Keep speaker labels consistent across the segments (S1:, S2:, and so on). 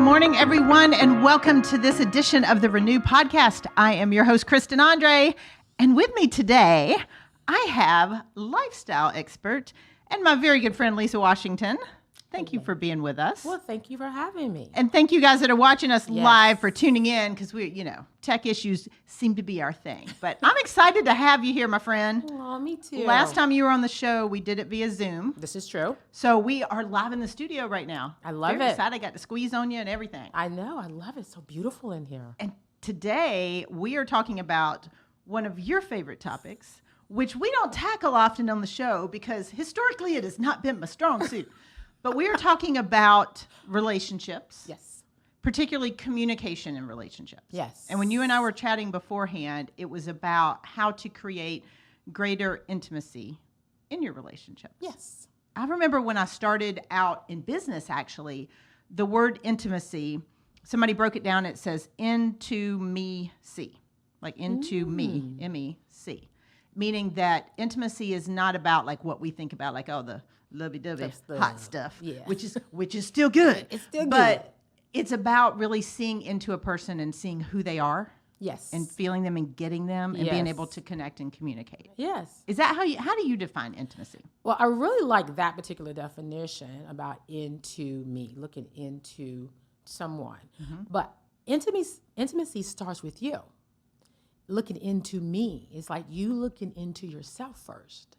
S1: morning, everyone, and welcome to this edition of the Renew Podcast. I am your host, Kristen Andre, and with me today, I have lifestyle expert and my very good friend, Lisa Washington. Thank you for being with us.
S2: Well, thank you for having me.
S1: And thank you guys that are watching us live for tuning in because tech issues seem to be our thing. But I'm excited to have you here, my friend.
S2: Oh, me too.
S1: Last time you were on the show, we did it via Zoom.
S2: This is true.
S1: So we are live in the studio right now.
S2: I love
S1: Very
S2: it.
S1: excited. I got to squeeze on you and everything.
S2: I know. I love it. It's so beautiful in here.
S1: And today we are talking about one of your favorite topics, which we don't tackle often on the show because historically it has not been my strong suit. But we are talking about relationships.
S2: Yes.
S1: Particularly communication in relationships.
S2: Yes.
S1: And when you and I were chatting beforehand, it was about how to create greater intimacy in your relationships.
S2: Yes.
S1: I remember when I started out in business, actually, the word intimacy, somebody broke it down. It says into me see, like into me, M-E-C, meaning that intimacy is not about like what we think about, like, oh, the lovey-dovey hot stuff, which is still good.
S2: It's still good.
S1: But it's about really seeing into a person and seeing who they are.
S2: Yes.
S1: And feeling them and getting them and being able to connect and communicate.
S2: Yes.
S1: Is that how do you define intimacy?
S2: Well, I really like that particular definition about into me, looking into someone. Mm-hmm. But intimacy starts with you. Looking into me. It's like you looking into yourself first.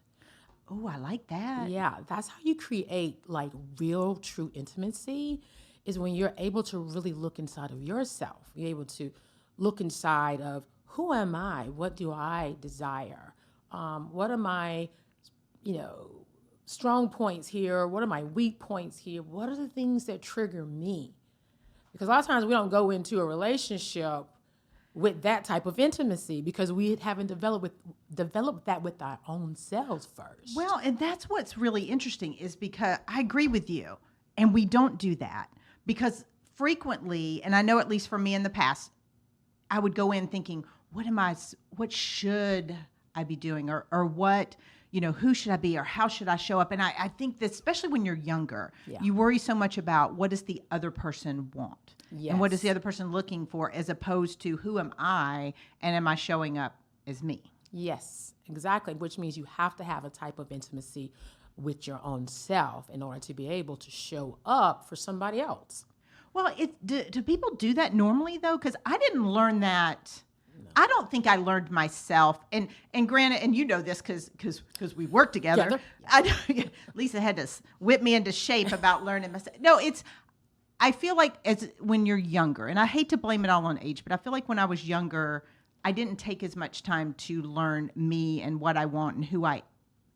S1: Oh, I like that.
S2: Yeah, that's how you create like real, true intimacy is when you're able to really look inside of yourself. You're able to look inside of who am I? What do I desire? What are my, strong points here? What are my weak points here? What are the things that trigger me? Because a lot of times we don't go into a relationship with that type of intimacy because we haven't developed that with our own selves first.
S1: Well, and that's what's really interesting is because I agree with you, and we don't do that because frequently, and I know at least for me in the past, I would go in thinking, what should I be doing, or what, who should I be, or how should I show up? And I think that especially when you're younger, you worry so much about what does the other person want. Yes. And what is the other person looking for as opposed to who am I and am I showing up as me?
S2: Yes, exactly, which means you have to have a type of intimacy with your own self in order to be able to show up for somebody else.
S1: Well, do people do that normally, though? Because I didn't learn that. No. I don't think I learned myself. And granted, and you know this because we work together. Lisa had to whip me into shape about learning myself. No, I feel like when you're younger, and I hate to blame it all on age, but I feel like when I was younger, I didn't take as much time to learn me and what I want and who I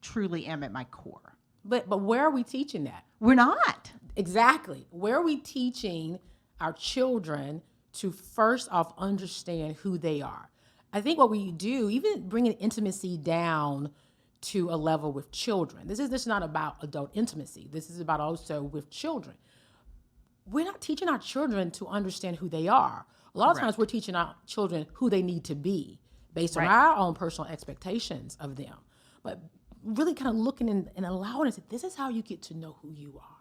S1: truly am at my core.
S2: But where are we teaching that?
S1: We're not.
S2: Exactly. Where are we teaching our children to first off understand who they are? I think what we do, even bringing intimacy down to a level with children. This is not about adult intimacy. This is about also with children. We're not teaching our children to understand who they are. A lot of times we're teaching our children who they need to be based on our own personal expectations of them. But really kind of looking and allowing us, this is how you get to know who you are.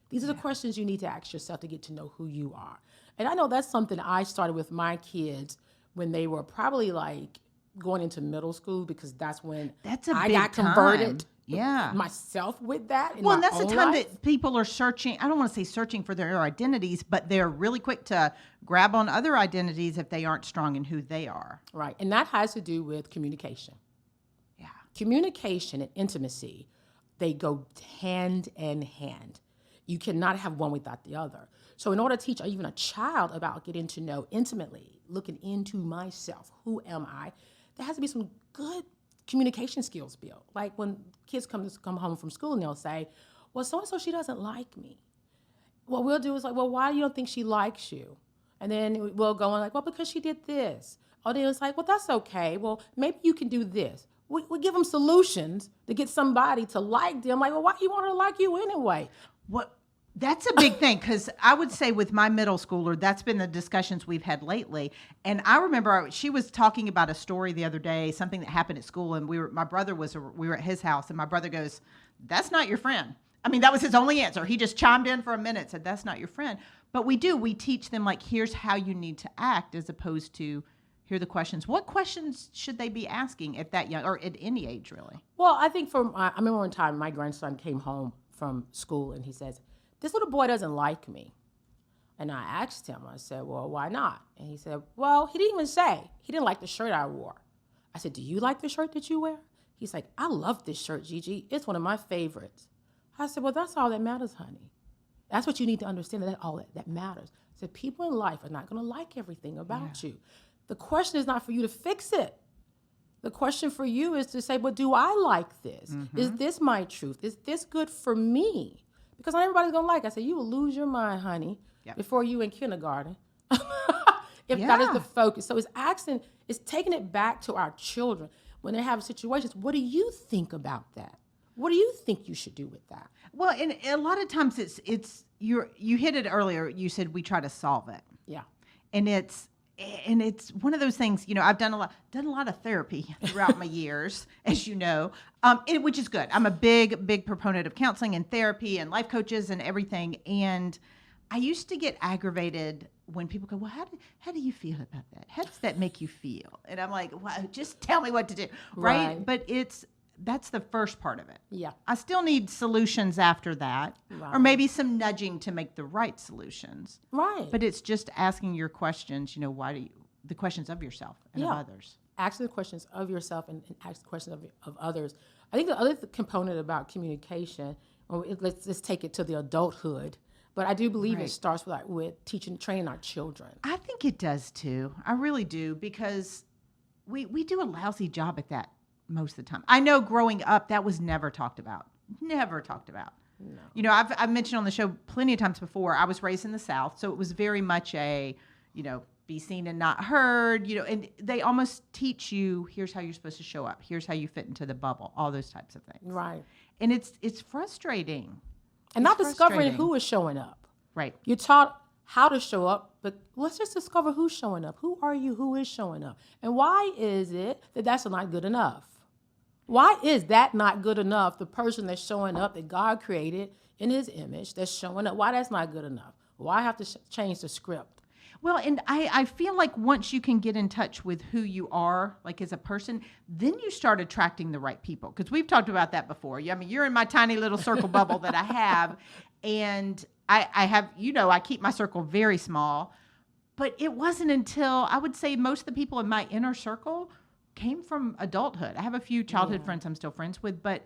S2: These are the questions you need to ask yourself to get to know who you are. And I know that's something I started with my kids when they were probably like going into middle school because that's when I got converted. Myself with that.
S1: And that's the time that people are searching. I don't want to say searching for their identities, but they're really quick to grab on other identities if they aren't strong in who they are.
S2: Right. And that has to do with communication.
S1: Yeah.
S2: Communication and intimacy, they go hand in hand. You cannot have one without the other. So in order to teach even a child about getting to know intimately, looking into myself, who am I, there has to be some good communication skills built. Like when kids come home from school and they'll say, well, so-and-so, she doesn't like me. What we'll do is like, well, why do you don't think she likes you? And then we'll go on like, well, because she did this. Or then it's like, well, that's okay. Well, maybe you can do this. We give them solutions to get somebody to like them. Like, well, why do you want her to like you anyway?
S1: That's a big thing because I would say with my middle schooler, that's been the discussions we've had lately. And I remember she was talking about a story the other day, something that happened at school, and we were at his house, and my brother goes, "That's not your friend." I mean, that was his only answer. He just chimed in for a minute, said, "That's not your friend." But we teach them like, here's how you need to act, as opposed to here are the questions. What questions should they be asking at that young, or at any age, really?
S2: Well, I think I remember one time my grandson came home from school and he says, "This little boy doesn't like me." And I asked him, I said, "Well, why not?" And he said, "Well, he didn't even say. He didn't like the shirt I wore." I said, "Do you like the shirt that you wear?" He's like, "I love this shirt, Gigi. It's one of my favorites." I said, "Well, that's all that matters, honey. That's what you need to understand, that all that matters." I said, people in life are not going to like everything about you. The question is not for you to fix it. The question for you is to say, "But do I like this? Is this my truth? Is this good for me?" Because not everybody's going to like it. I said, "You will lose your mind, honey, before you in kindergarten." If that is the focus. So it's taking it back to our children when they have situations. What do you think about that? What do you think you should do with that?
S1: Well, and a lot of times you hit it earlier. You said we try to solve it.
S2: Yeah.
S1: And it's one of those things, I've done a lot of therapy throughout my years, as you know, which is good. I'm a big proponent of counseling and therapy and life coaches and everything. And I used to get aggravated when people go, "Well, how do you feel about that? How does that make you feel?" And I'm like, "Well, just tell me what to do." Right? But that's the first part of it. Yeah. I still need solutions after that, or maybe some nudging to make the right solutions. Right. But it's just asking your questions, the questions of yourself and of others.
S2: Asking the questions of yourself and ask the questions of others. I think the other component about communication, let's take it to the adulthood, but I do believe it starts with training our children.
S1: I think it does too. I really do, because we do a lousy job at that most of the time. I know growing up, that was never talked about. Never talked about. No. I've mentioned on the show plenty of times before, I was raised in the South, so it was very much a, be seen and not heard, and they almost teach you, here's how you're supposed to show up. Here's how you fit into the bubble, all those types of things. Right. And it's frustrating.
S2: And not discovering who is showing up.
S1: Right.
S2: You're taught how to show up, but let's just discover who's showing up. Who are you? Who is showing up? And why is it that that's not good enough? Why is that not good enough? The person that's showing up that God created in his image, that's showing up, why that's not good enough? Why have to change the script?
S1: Well, and I feel like once you can get in touch with who you are, like as a person, then you start attracting the right people. Because we've talked about that before. I mean, you're in my tiny little circle bubble that I have. And I have, I keep my circle very small. But it wasn't until, I would say, most of the people in my inner circle came from adulthood. I have a few childhood friends I'm still friends with, but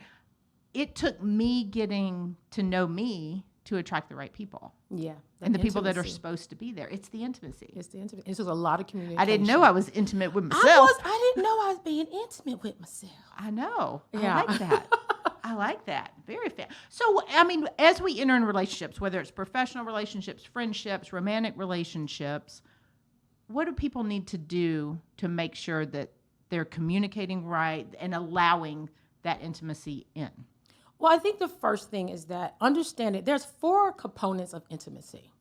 S1: it took me getting to know me to attract the right people. Yeah. And the people that are supposed to be there. It's the intimacy.
S2: It's the intimacy. It's just a lot of communication.
S1: I didn't know I was intimate with myself.
S2: I didn't know I was being intimate with myself.
S1: I know. Yeah. I like that. I like that. Very fair. So, I mean, as we enter in relationships, whether it's professional relationships, friendships, romantic relationships, what do people need to do to make sure that they're communicating right and allowing that intimacy in?
S2: Well, I think the first thing is that understanding there's 4 components of intimacy,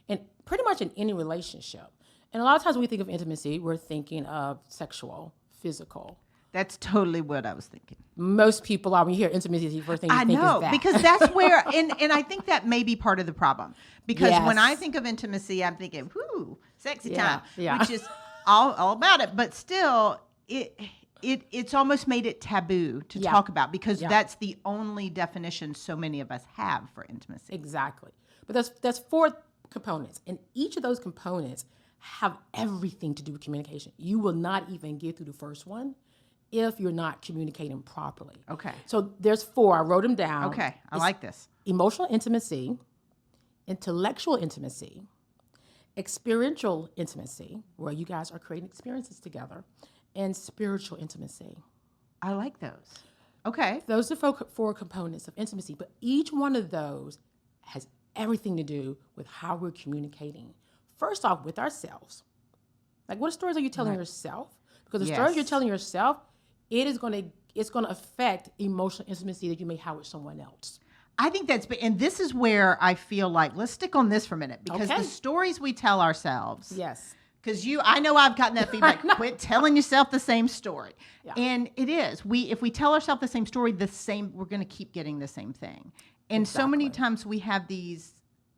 S2: and pretty much in any relationship. And a lot of times when we think of intimacy, we're thinking of sexual, physical.
S1: That's totally what I was thinking.
S2: Most people are, when you hear intimacy, the first thing you think is that. I know,
S1: because that's where, and I think that may be part of the problem. Because when I think of intimacy, I'm thinking, whoo, sexy time, which is all about it. But still, it's almost made it taboo to talk about, because that's the only definition so many of us have for intimacy.
S2: Exactly. But there's 4 components, and each of those components have everything to do with communication. You will not even get through the first one if you're not communicating properly. Okay. So there's 4. I wrote them down.
S1: Okay. I like this.
S2: Emotional intimacy, intellectual intimacy, experiential intimacy, where you guys are creating experiences together, and spiritual intimacy.
S1: I like those. Okay.
S2: Those are 4 components of intimacy, but each one of those has everything to do with how we're communicating. First off, with ourselves. Like, what stories are you telling yourself? Because the stories you're telling yourself, it's going to affect emotional intimacy that you may have with someone else.
S1: I think and this is where I feel like, let's stick on this for a minute, because the stories we tell ourselves. Yes. Because I know I've gotten that feedback. Quit telling yourself the same story. Yeah. And it is. If we tell ourselves the same story, we're going to keep getting the same thing. And so many times we have these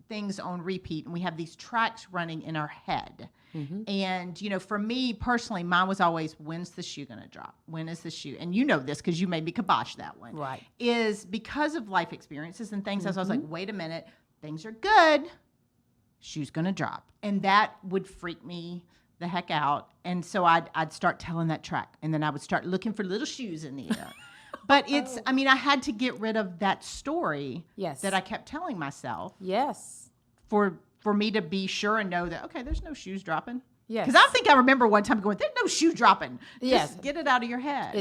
S1: things on repeat, and we have these tracks running in our head.
S2: Mm-hmm.
S1: And, for me personally, mine was always, when's the shoe going to drop? When is the shoe? And you know this because you made me kibosh that one.
S2: Right.
S1: Is because of life experiences and things.
S2: Mm-hmm.
S1: I was like, wait a minute, things are good. Shoe's going to drop. And that would freak me the heck out. And so I'd start telling that track. And then I would start looking for little shoes in the air. But I had to get rid of that story
S2: Yes.
S1: that I kept telling myself
S2: Yes.
S1: for me to be sure and know that, okay, there's no shoes dropping.
S2: Yes.
S1: Because I think I remember one time going, there's no shoe dropping.
S2: Yes.
S1: Just get it out of your head.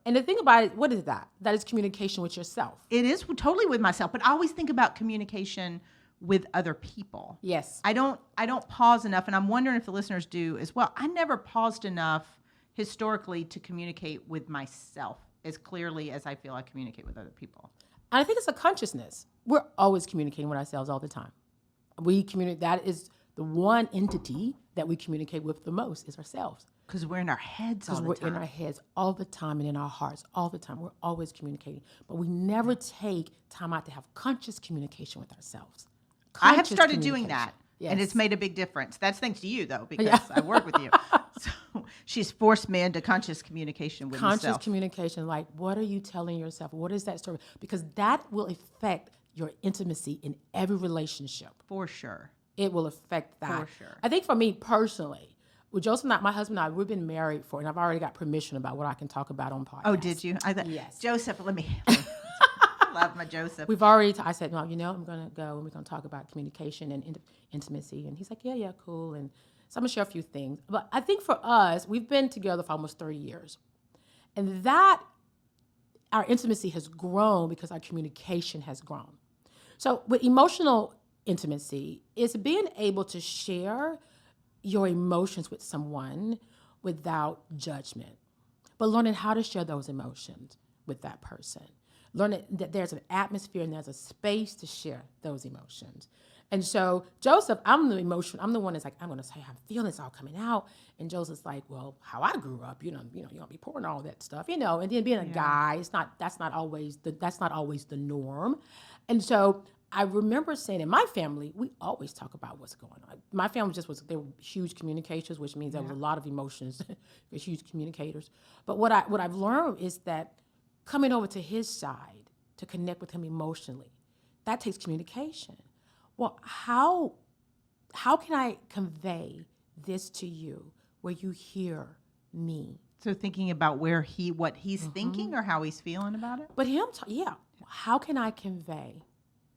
S2: And the thing about it, what is that? That is communication with yourself.
S1: It is totally with myself, but I always think about communication with other people.
S2: Yes.
S1: I don't pause enough, and I'm wondering if the listeners do as well. I never paused enough historically to communicate with myself as clearly as I feel I communicate with other people.
S2: And I think it's a consciousness. We're always communicating with ourselves all the time. We communicate. That is the one entity that we communicate with the most is ourselves.
S1: Because we're in our heads all the time.
S2: Because we're in our heads all the time and in our hearts all the time. We're always communicating. But we never take time out to have conscious communication with ourselves.
S1: I have started doing that.
S2: Yes.
S1: And it's made a big difference. That's thanks to you, though, because I work with you. So she's forced me into conscious communication with
S2: Conscious
S1: myself.
S2: communication, like what are you telling yourself? What is that story? Because that will affect your intimacy in every relationship.
S1: For sure.
S2: It will affect that.
S1: For sure.
S2: I think for me personally, with Joseph and I, my husband and I, we've been married and I've already got permission about what I can talk about on podcasts.
S1: Oh, did you? I thought,
S2: Yes.
S1: Joseph, let me love my Joseph.
S2: We've already, I said, no, I'm going to go and we're going to talk about communication and intimacy. And he's like, yeah, cool. And so I'm going to share a few things. But I think for us, we've been together for almost 30 years. And that, our intimacy has grown because our communication has grown. So with emotional intimacy, it's being able to share your emotions with someone without judgment, but learning how to share those emotions with that person. Learning that there's an atmosphere and there's a space to share those emotions. And so Joseph, I'm the one that's like, I'm going to say how I'm feeling, it's all coming out. And Joseph's like, well, how I grew up, you don't be pouring all that stuff, and then being a guy, that's not always the norm. And so I remember saying in my family, we always talk about what's going on. My family they were huge communicators, which means there was a lot of emotions. They're huge communicators. But what I've learned is that coming over to his side to connect with him emotionally, that takes communication. Well, how can I convey this to you where you hear me?
S1: So thinking about what he's thinking or how he's feeling about it?
S2: But him, how can I convey?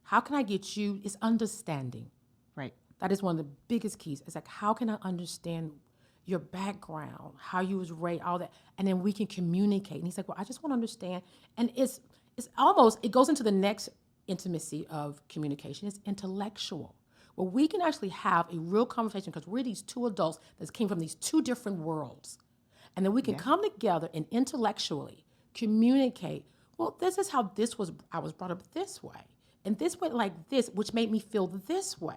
S2: How can I get you? It's understanding.
S1: Right.
S2: That is one of the biggest keys. It's like, how can I understand your background, how you was raised, all that, and then we can communicate. And he's like, well, I just want to understand. And it goes into the next intimacy of communication. It's intellectual, where we can actually have a real conversation because we're these two adults that came from these two different worlds. And then we can come together and intellectually communicate, well, this is how I was brought up this way. And this went like this, which made me feel this way.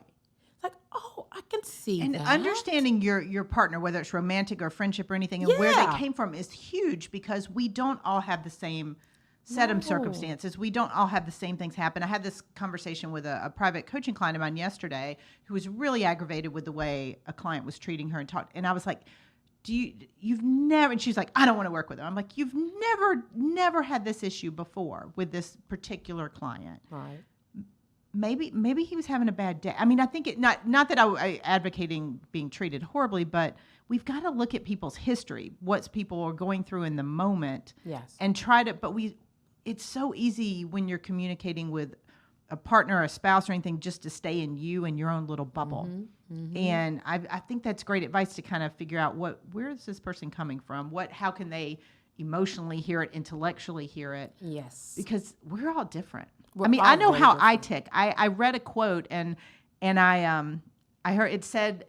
S2: It's like, oh, I can see
S1: and
S2: that.
S1: And understanding your partner, whether it's romantic or friendship or anything, and where they came from is huge because we don't all have the same set of circumstances. We don't all have the same things happen. I had this conversation with a private coaching client of mine yesterday who was really aggravated with the way a client was treating her and I was like, you've never, and she's like, I don't want to work with her. I'm like, you've never had this issue before with this particular client.
S2: Right.
S1: Maybe he was having a bad day. I mean, I think not that I advocating being treated horribly, but we've got to look at people's history, what people are going through in the moment.
S2: Yes.
S1: And it's so easy when you're communicating with a partner or a spouse or anything just to stay in you and your own little bubble. Mm-hmm, mm-hmm. And I think that's great advice to kind of figure out where is this person coming from? how can they emotionally hear it, intellectually hear it?
S2: Yes.
S1: Because we're all different.
S2: I
S1: know how I tick. I read a quote and I heard it said,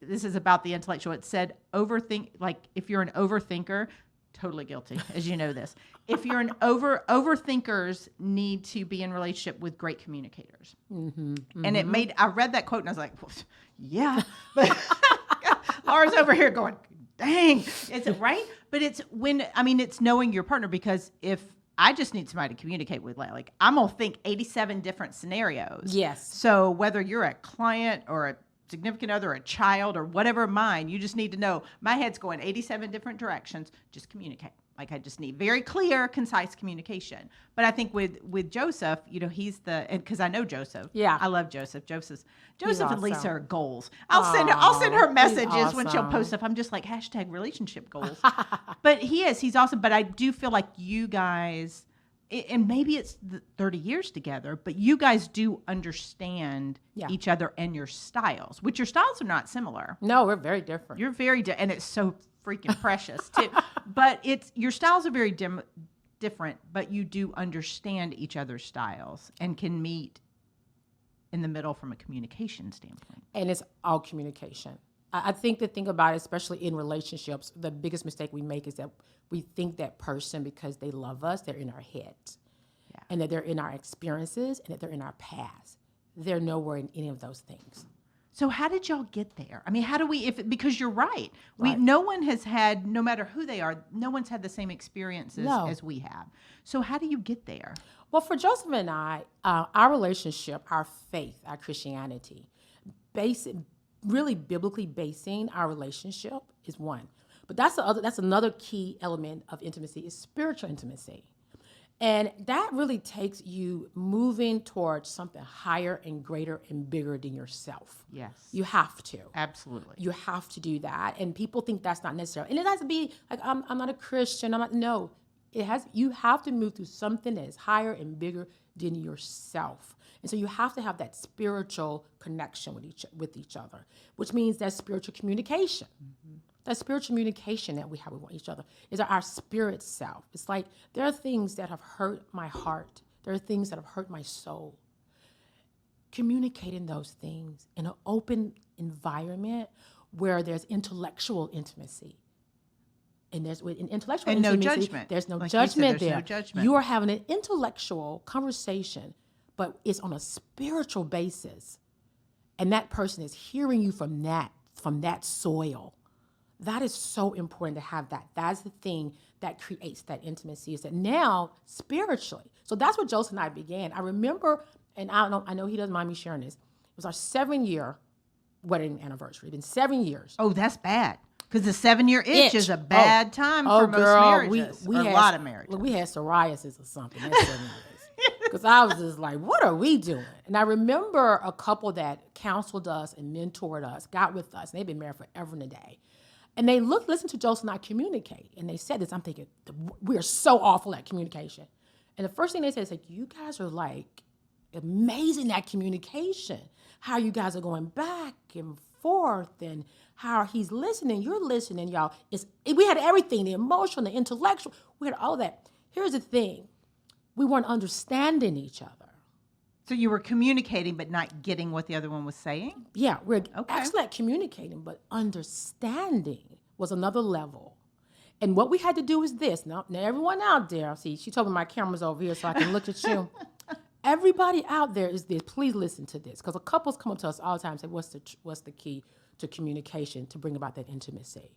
S1: this is about the intellectual. It said, if you're an overthinker, totally guilty, as you know this. If you're an overthinkers need to be in relationship with great communicators. Mm-hmm, mm-hmm. And I read that quote and I was like, well, yeah. But Laura's over here going, dang, is it right? But it's it's knowing your partner, because if I just need somebody to communicate with. Like, I'm going to think 87 different scenarios.
S2: Yes.
S1: So whether you're a client or a significant other, a child, or whatever mine, you just need to know my head's going 87 different directions. Just communicate. Like, I just need very clear, concise communication. But I think with Joseph, he's because I know Joseph.
S2: Yeah.
S1: I love Joseph. Joseph
S2: awesome.
S1: and Lisa are goals. I'll send her messages when she'll
S2: awesome.
S1: post stuff. I'm just like, #relationship goals. But he's awesome. But I do feel like you guys, and maybe it's 30 years together, but you guys do understand each other and your styles, which your styles are not similar.
S2: No, we're very different.
S1: You're very and it's so freaking precious too. But your styles are very different, but you do understand each other's styles and can meet in the middle from a communication standpoint.
S2: And it's all communication. I think the thing about it, especially in relationships, the biggest mistake we make is that we think that person, because they love us, they're in our head. Yeah. And that they're in our experiences and that they're in our past. They're nowhere in any of those things.
S1: So how did y'all get there? I mean, how do because you're right. No one has had, no matter who they are, no one's had the same experiences as we have. So how do you get there?
S2: Well, for Joseph and I, our relationship, our faith, our Christianity, really biblically basing our relationship is one. But that's another key element of intimacy is spiritual intimacy. And that really takes you moving towards something higher and greater and bigger than yourself.
S1: Yes.
S2: You have to.
S1: Absolutely.
S2: You have to do that. And people think that's not necessary. And it has to be like, I'm not a Christian. No. You have to move through something that is higher and bigger than yourself. And so you have to have that spiritual connection with each other, which means that spiritual communication. Mm-hmm. That spiritual communication that we have with each other is our spirit self. It's like there are things that have hurt my heart. There are things that have hurt my soul. Communicating those things in an open environment where there's intellectual intimacy. And in intellectual intimacy,
S1: no judgment.
S2: There's no
S1: like
S2: judgment
S1: there.
S2: there.
S1: No judgment.
S2: You are having an intellectual conversation, but it's on a spiritual basis. And that person is hearing you from that soil. That is so important to have that. That's the thing that creates that intimacy, is that now spiritually. So that's what Joseph and I began. I remember, and I know he doesn't mind me sharing this. It was our 7-year wedding anniversary. It's been 7 years.
S1: Oh, that's bad. Because the 7-year itch is a bad time for most marriages. We had a lot of marriages.
S2: We had psoriasis or something. Because I was just like, what are we doing? And I remember a couple that counseled us and mentored us, got with us, and they've been married forever and a day. And they listened to Joseph and I communicate. And they said this. I'm thinking, we are so awful at communication. And the first thing they said is like, you guys are like amazing at communication. How you guys are going back and forth and how he's listening, you're listening, y'all. We had everything, the emotional, the intellectual. We had all that. Here's the thing. We weren't understanding each other.
S1: So you were communicating but not getting what the other one was saying?
S2: Yeah, we're excellent at communicating, but understanding was another level. And what we had to do is this. Now everyone out there, see, she told me my camera's over here so I can look at you. Everybody out there is this. Please listen to this, because couples come up to us all the time and say, what's the key to communication to bring about that intimacy?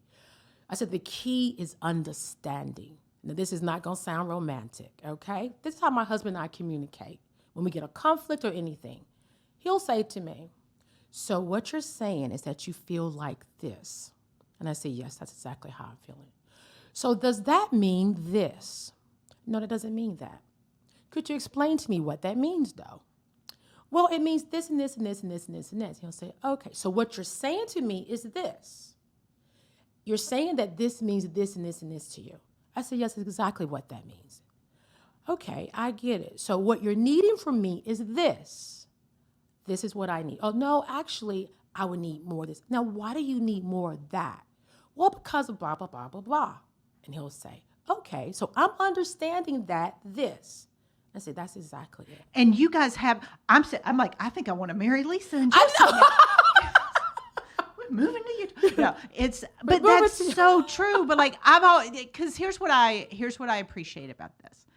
S2: I said, the key is understanding. Now, this is not going to sound romantic, okay? This is how my husband and I communicate. When we get a conflict or anything, he'll say to me, so what you're saying is that you feel like this. And I say, yes, that's exactly how I'm feeling. So does that mean this? No, that doesn't mean that. Could you explain to me what that means, though? Well, it means this and this and this and this and this and this. He'll say, okay, so what you're saying to me is this. You're saying that this means this and this and this to you. I said, yes, that's exactly what that means. Okay, I get it. So what you're needing from me is this. This is what I need. Oh, no, actually, I would need more of this. Now, why do you need more of that? Well, because of blah, blah, blah, blah, blah. And he'll say, okay, so I'm understanding that this. I said, that's exactly it.
S1: And you guys I'm like, I think I want to marry Lisa and
S2: Joseph. I
S1: know. We're moving to you. No, but that's so true. But like, because here's what I appreciate about this.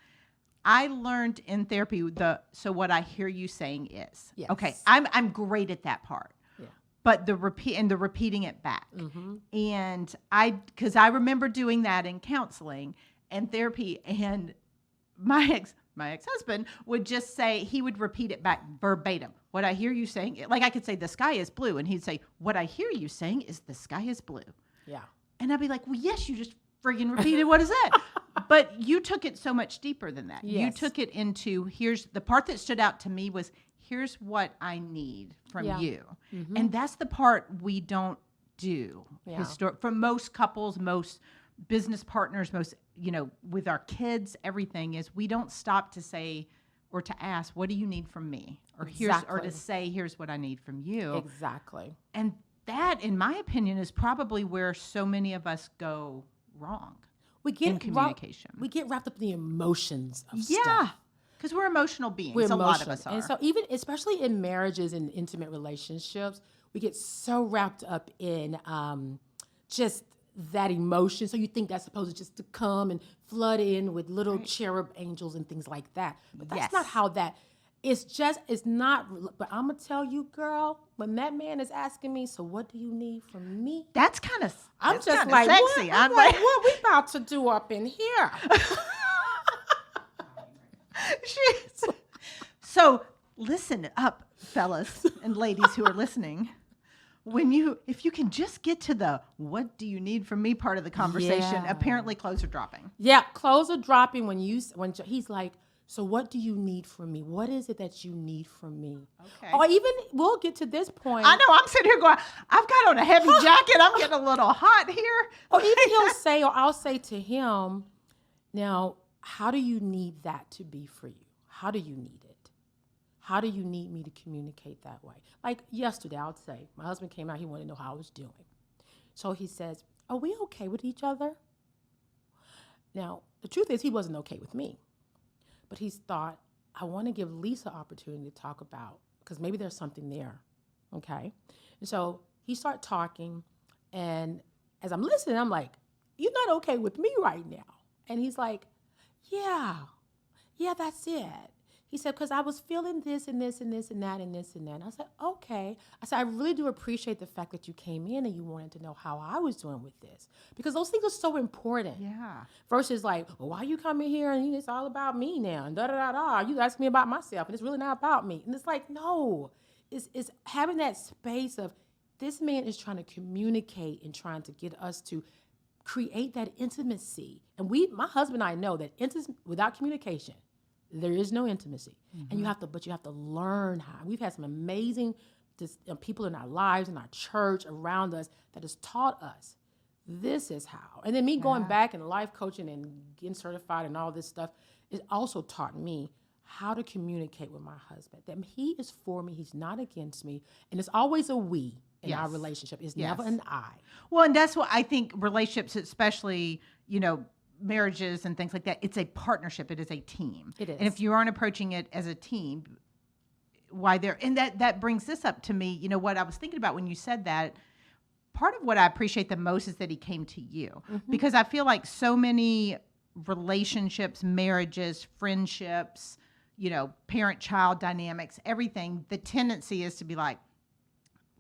S1: I learned in therapy so what I hear you saying is, yes. Okay, I'm great at that part. Yeah. But the repeating it back. Mm-hmm. And because I remember doing that in counseling and therapy, and my ex-husband would just say, he would repeat it back verbatim. What I hear you saying, like I could say the sky is blue, and he'd say, what I hear you saying is the sky is blue.
S2: Yeah.
S1: And I'd be like, well, yes, you just friggin' repeated what is that? But you took it so much deeper than that.
S2: Yes.
S1: You took it into, here's the part that stood out to me was, here's what I need from you. Mm-hmm. And that's the part we don't do.
S2: Yeah.
S1: For most couples, most business partners, most, with our kids, everything is, we don't stop to say or to ask, what do you need from me? Or to say, here's what I need from you.
S2: Exactly.
S1: And that, in my opinion, is probably where so many of us go wrong. In communication.
S2: We get wrapped up in the emotions of
S1: stuff. Yeah. Because we're emotional beings. A lot of us are.
S2: And so even, especially in marriages and intimate relationships, we get so wrapped up in just that emotion. So you think that's supposed to just to come and flood in with little cherub angels and things like that. But that's not how that, it's not, but I'm going to tell you, girl, when that man is asking me, so what do you need from me?
S1: That's kind of,
S2: I'm just like,
S1: sexy.
S2: What? I'm like, what we about to do up in here?
S1: So listen up, fellas and ladies who are listeing. If you can just get to the what do you need from me part of the conversation, apparently clothes are dropping.
S2: Yeah, clothes are dropping when he's like, so what do you need from me? What is it that you need from me? Okay. Or even, we'll get to this point.
S1: I know, I'm sitting here going, I've got on a heavy jacket. I'm getting a little hot here.
S2: Or even he'll say, or I'll say to him, now, how do you need that to be for you? How do you need it? How do you need me to communicate that way? Like yesterday, I would say, my husband came out, he wanted to know how I was doing. So he says, are we okay with each other? Now, the truth is he wasn't okay with me. But he's thought, I want to give Lisa opportunity to talk about, because maybe there's something there, okay? And so he started talking, and as I'm listening, I'm like, you're not okay with me right now. And he's like, yeah, that's it. He said, because I was feeling this and this and this and that and this and that. And I said, okay. I said, I really do appreciate the fact that you came in and you wanted to know how I was doing with this. Because those things are so important.
S1: Yeah.
S2: Versus like, well, why you coming here and it's all about me now and da-da-da-da. You ask me about myself and it's really not about me. And it's like, no. It's having that space of this man is trying to communicate and trying to get us to create that intimacy. And my husband and I know that without communication, there is no intimacy. Mm-hmm. And you have to learn how. We've had some amazing people in our lives, in our church, around us that has taught us this is how. And then me going back and life coaching and getting certified and all this stuff, it also taught me how to communicate with my husband. That he is for me, he's not against me. And it's always a we in our relationship. It's never an I.
S1: Well, and that's what I think relationships, especially, marriages and things like that, it's a partnership. It is a team.
S2: It is.
S1: And if you aren't approaching it as a team, and that brings this up to me, what I was thinking about when you said that, part of what I appreciate the most is that he came to you. Mm-hmm. Because I feel like so many relationships, marriages, friendships, parent-child dynamics, everything, the tendency is to be like,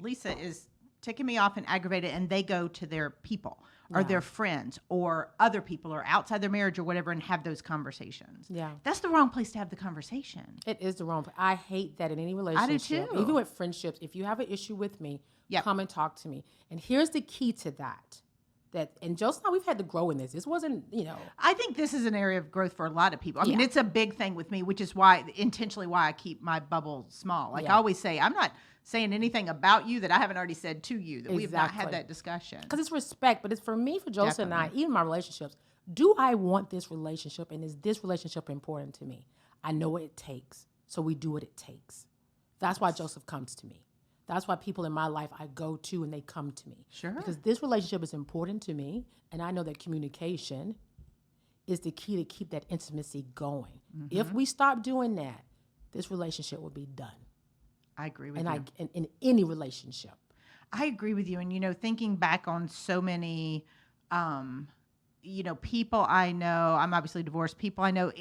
S1: Lisa is ticking me off and aggravated, and they go to their people or their friends or other people or outside their marriage or whatever and have those conversations.
S2: Yeah.
S1: That's the wrong place to have the conversation.
S2: It is the wrong place. I hate that in any relationship.
S1: I do too.
S2: Even with friendships, if you have an issue with me, come and talk to me. And here's the key to that. And Joseph and I, we've had to grow in this. This wasn't,
S1: I think this is an area of growth for a lot of people. I mean, it's a big thing with me, which is why I keep my bubble small. Like I always say, I'm not saying anything about you that I haven't already said to you, that we have not had that discussion.
S2: Because it's respect, but it's for me, for Joseph and I, even my relationships. Do I want this relationship, and is this relationship important to me? I know what it takes, so we do what it takes. That's why Joseph comes to me. That's why people in my life I go to and they come to me.
S1: Sure.
S2: Because this relationship is important to me, and I know that communication is the key to keep that intimacy going. Mm-hmm. If we stop doing that, this relationship will be done.
S1: I agree with you.
S2: In any relationship.
S1: I agree with you. And, thinking back on so many, people I know, I'm obviously divorced, people I know,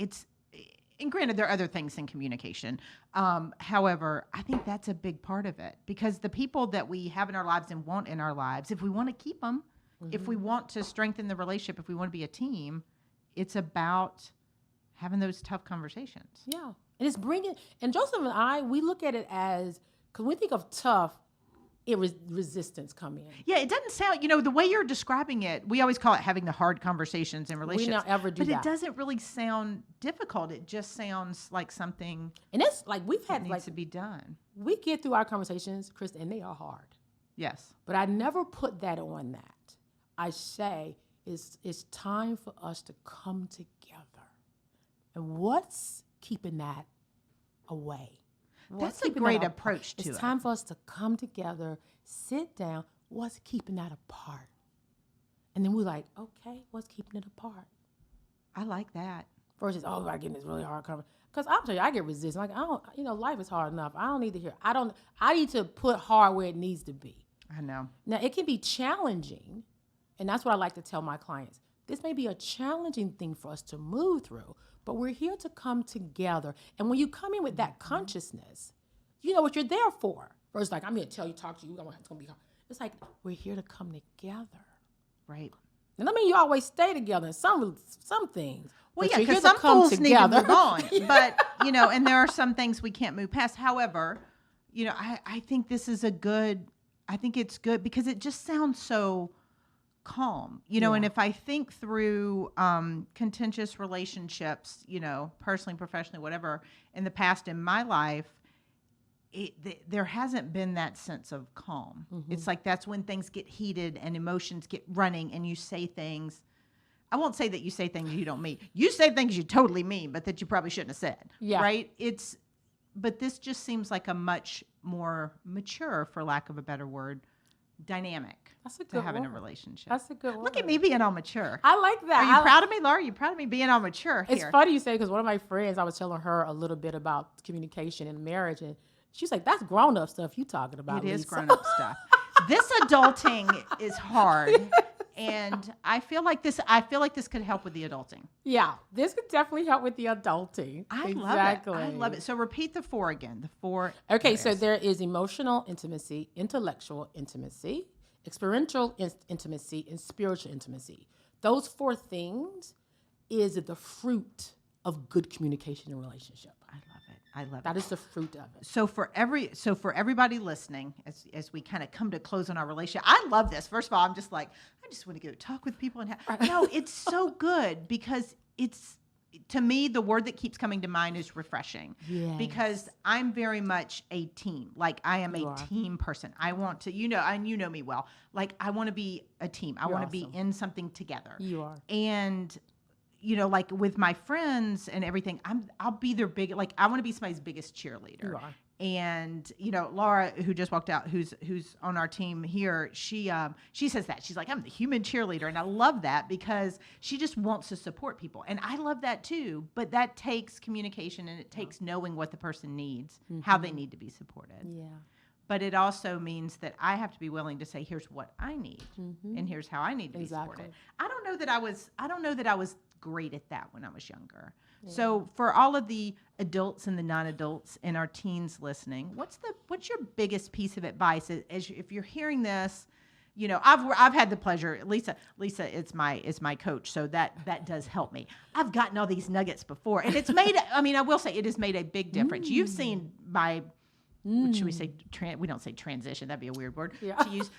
S1: and granted, there are other things in communication. However, I think that's a big part of it, because the people that we have in our lives and want in our lives, if we want to keep them, if we want to strengthen the relationship, if we want to be a team, it's about having those tough conversations.
S2: Yeah. And it's bringing, and Joseph and I, we look at it as, because when we think of tough, resistance come in.
S1: Yeah, it doesn't sound, the way you're describing it, we always call it having the hard conversations in relationships.
S2: We don't ever do
S1: but
S2: that.
S1: It doesn't really sound difficult. It just sounds like something
S2: And it's like we've had
S1: needs to be done.
S2: We get through our conversations, Krista, and they are hard.
S1: Yes.
S2: But I never put that on that. I say it's time for us to come together. And what's keeping that away?
S1: That's a great approach to it.
S2: It's time for us to come together, sit down. What's keeping that apart? And then we're like, okay, what's keeping it apart?
S1: I like that.
S2: Versus, I get in this really hard conversation. Because I'll tell you, I get resistance. Like, I don't, life is hard enough. I don't need to hear. I need to put hard where it needs to be.
S1: I know.
S2: Now, it can be challenging. And that's what I like to tell my clients. This may be a challenging thing for us to move through, but we're here to come together. And when you come in with that consciousness, you know what you're there for. First, like, I'm going to tell you, talk to you, it's going to be hard. It's like, we're here to come together.
S1: Right.
S2: And I mean, you always stay together in some things.
S1: Well, yeah, because some fools need to move on. But, and there are some things we can't move past. However, I think this is I think it's good because it just sounds so calm, and if I think through contentious relationships, personally, professionally, whatever, in the past in my life, there hasn't been that sense of calm. Mm-hmm. It's like that's when things get heated and emotions get running and you say things. I won't say that you say things you don't mean. You say things you totally mean, but that you probably shouldn't have said.
S2: Yeah.
S1: Right? But this just seems like a much more mature, for lack of a better word, dynamic.
S2: That's a good
S1: to having
S2: word.
S1: A relationship.
S2: That's a good word.
S1: Look at me being all mature.
S2: I like that.
S1: Are you proud of me, Laura? Are you proud of me being all mature here?
S2: It's funny you say, because one of my friends, I was telling her a little bit about communication in marriage, and she's like, that's grown-up stuff you talking about,
S1: It is
S2: Lisa.
S1: grown-up stuff. This adulting is hard, and I feel like this could help with the adulting.
S2: Yeah, this could definitely help with the adulting.
S1: I love it. So repeat the 4 again. The 4.
S2: Okay,
S1: areas.
S2: so there is emotional intimacy, intellectual intimacy, experiential intimacy, and spiritual intimacy. Those 4 things is the fruit of good communication and relationship.
S1: I love it.
S2: That is the fruit of it.
S1: So for everybody listening, as we kind of come to close on our relationship, I love this. First of all, I'm just like, I just want to go talk with people and no, it's so good because it's, to me, the word that keeps coming to mind is refreshing.
S2: Yes.
S1: Because I'm very much a team. Like I am a team person. I want to, and you know me well. Like I want to be a team. I want to be in something together.
S2: You are.
S1: And like with my friends and everything, I'll be their like I want to be somebody's biggest cheerleader.
S2: You are.
S1: And Laura, who just walked out, who's on our team here, she says that she's like, I'm the human cheerleader, and I love that because she just wants to support people, and I love that too. But that takes communication, and it takes knowing what the person needs, how they need to be supported.
S2: Yeah.
S1: But it also means that I have to be willing to say, here's what I need, and here's how I need to be supported. I don't know that I was great at that when I was younger. Yeah. So for all of the adults and the non-adults and our teens listening, what's your biggest piece of advice if you're hearing this? I've had the pleasure. Lisa is my coach, so that does help me. I've gotten all these nuggets before, and it's made. I mean, I will say it has made a big difference. You've seen my. Should we say we don't say transition? That'd be a weird word to use.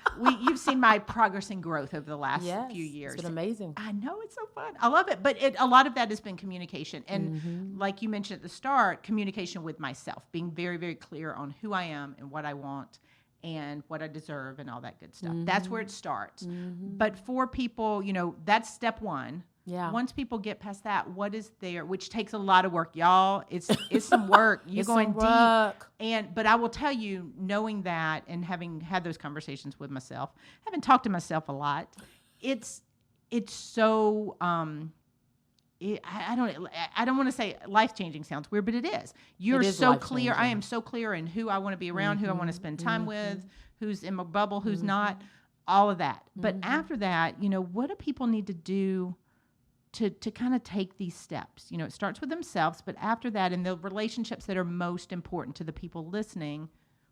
S1: You've seen my progress and growth over the last few years.
S2: It's been amazing.
S1: I know, it's so fun. I love it. But a lot of that has been communication. And like you mentioned at the start, communication with myself, being very, very clear on who I am and what I want and what I deserve and all that good stuff. That's where it starts. But for people, that's step 1. Yeah. Once people get past that, what is there, which takes a lot of work, y'all. It's some work. You're going deep. But I will tell you, knowing that and having had those conversations with myself, having talked to myself a lot, it's so I don't want to say life-changing sounds weird, but it is. You're so clear. I am so clear in who I want to be around, who I want to spend time with, who's in my bubble, who's not, all of that. But after that, what do people need to do to kind of take these steps? It starts with themselves, but after that, in the relationships that are most important to the people listening,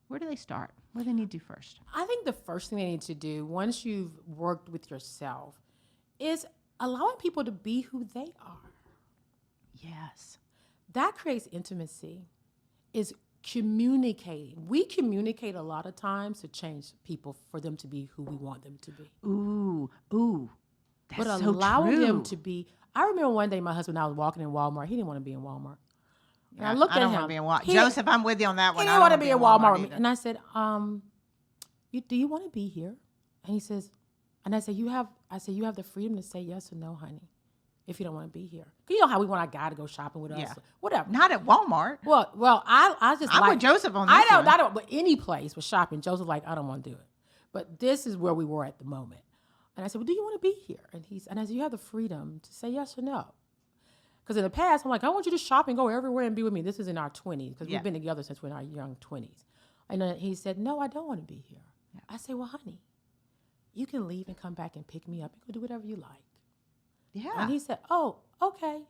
S1: where do they start? What do they need to do first?
S2: I think the first thing they need to do, once you've worked with yourself, is allowing people to be who they are.
S1: Yes.
S2: That creates intimacy, is communicating. We communicate a lot of times to change people for them to be who we want them to be.
S1: Ooh. That's
S2: But
S1: so
S2: allowing them
S1: true.
S2: to be, I remember one day my husband and I was walking in Walmart. He didn't want to be in Walmart. And
S1: Yeah,
S2: I looked
S1: I
S2: at
S1: don't
S2: him.
S1: want to be in Walmart.
S2: He-
S1: Joseph, I'm with you on that
S2: He
S1: one.
S2: didn't
S1: I
S2: want
S1: don't
S2: to be
S1: wanna
S2: in Walmart with me.
S1: either.
S2: And I said, do you want to be here? And he says, and I said, you have the freedom to say yes or no, honey, if you don't want to be here. 'Cause you know how we want our guy to go shopping with us,
S1: Yeah.
S2: whatever.
S1: Not at Walmart.
S2: Well, I just
S1: I'm
S2: like
S1: with Joseph on this
S2: I
S1: one.
S2: don't, but any place with shopping, Joseph like, I don't want to do it. But this is where we were at the moment. And I said, well, do you want to be here? And I said, you have the freedom to say yes or no. Because in the past, I'm like, I want you to shop and go everywhere and be with me. This is in our 20s, because
S1: Yeah.
S2: we've been together since we're in our young 20s. And then he said, no, I don't want to be here.
S1: Yeah.
S2: I said, well, honey, you can leave and come back and pick me up and go do whatever you like.
S1: Yeah.
S2: And he said, oh, okay.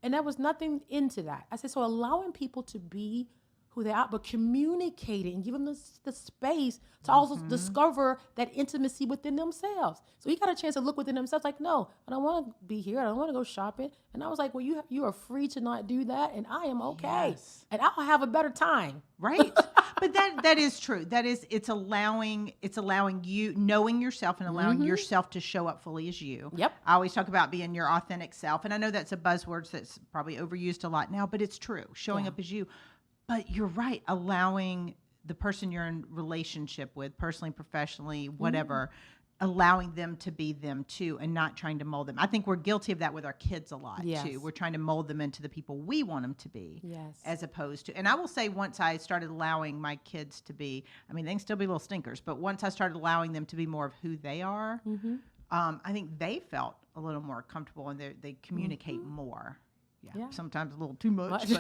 S2: And there was nothing into that. I said, so allowing people to be who they are, but communicating and giving them the space to also discover that intimacy within themselves. So he got a chance to look within themselves like, no, I don't want to be here. I don't want to go shopping. And I was like, well, you are free to not do that. And I am okay.
S1: Yes.
S2: And I'll have a better time.
S1: Right. But that is true. It's allowing you, knowing yourself and allowing yourself to show up fully as you.
S2: Yep.
S1: I always talk about being your authentic self. And I know that's a buzzword that's probably overused a lot now, but it's true. Showing up as you. But you're right. Allowing the person you're in relationship with, personally, professionally, whatever, allowing them to be them too, and not trying to mold them. I think we're guilty of that with our kids a lot too. We're trying to mold them into the people we want them to be, as opposed to. And I will say, once I started allowing my kids to be, I mean, they can still be little stinkers, but once I started allowing them to be more of who they are, I think they felt a little more comfortable and they communicate more. Yeah, sometimes a little too much,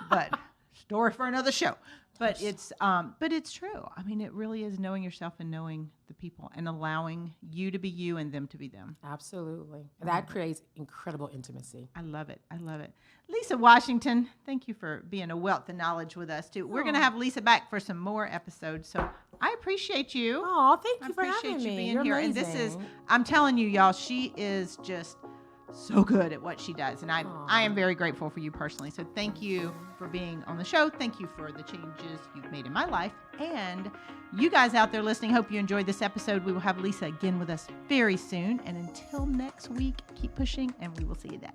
S1: but story for another show. But it's true. I mean, it really is knowing yourself and knowing the people and allowing you to be you and them to be them.
S2: Absolutely. That creates incredible intimacy.
S1: I love it. Lisa Washington, thank you for being a wealth of knowledge with us too. We're going to have Lisa back for some more episodes. So I appreciate you.
S2: Oh, thank you for
S1: appreciate
S2: having
S1: you
S2: me.
S1: being
S2: You're
S1: here.
S2: amazing.
S1: And this is, I'm telling you, y'all, she is just so good at what she does. And I am very grateful for you personally. So thank you for being on the show. Thank you for the changes you've made in my life. And you guys out there listening, hope you enjoyed this episode. We will have Lisa again with us very soon. And until next week, keep pushing and we will see you then.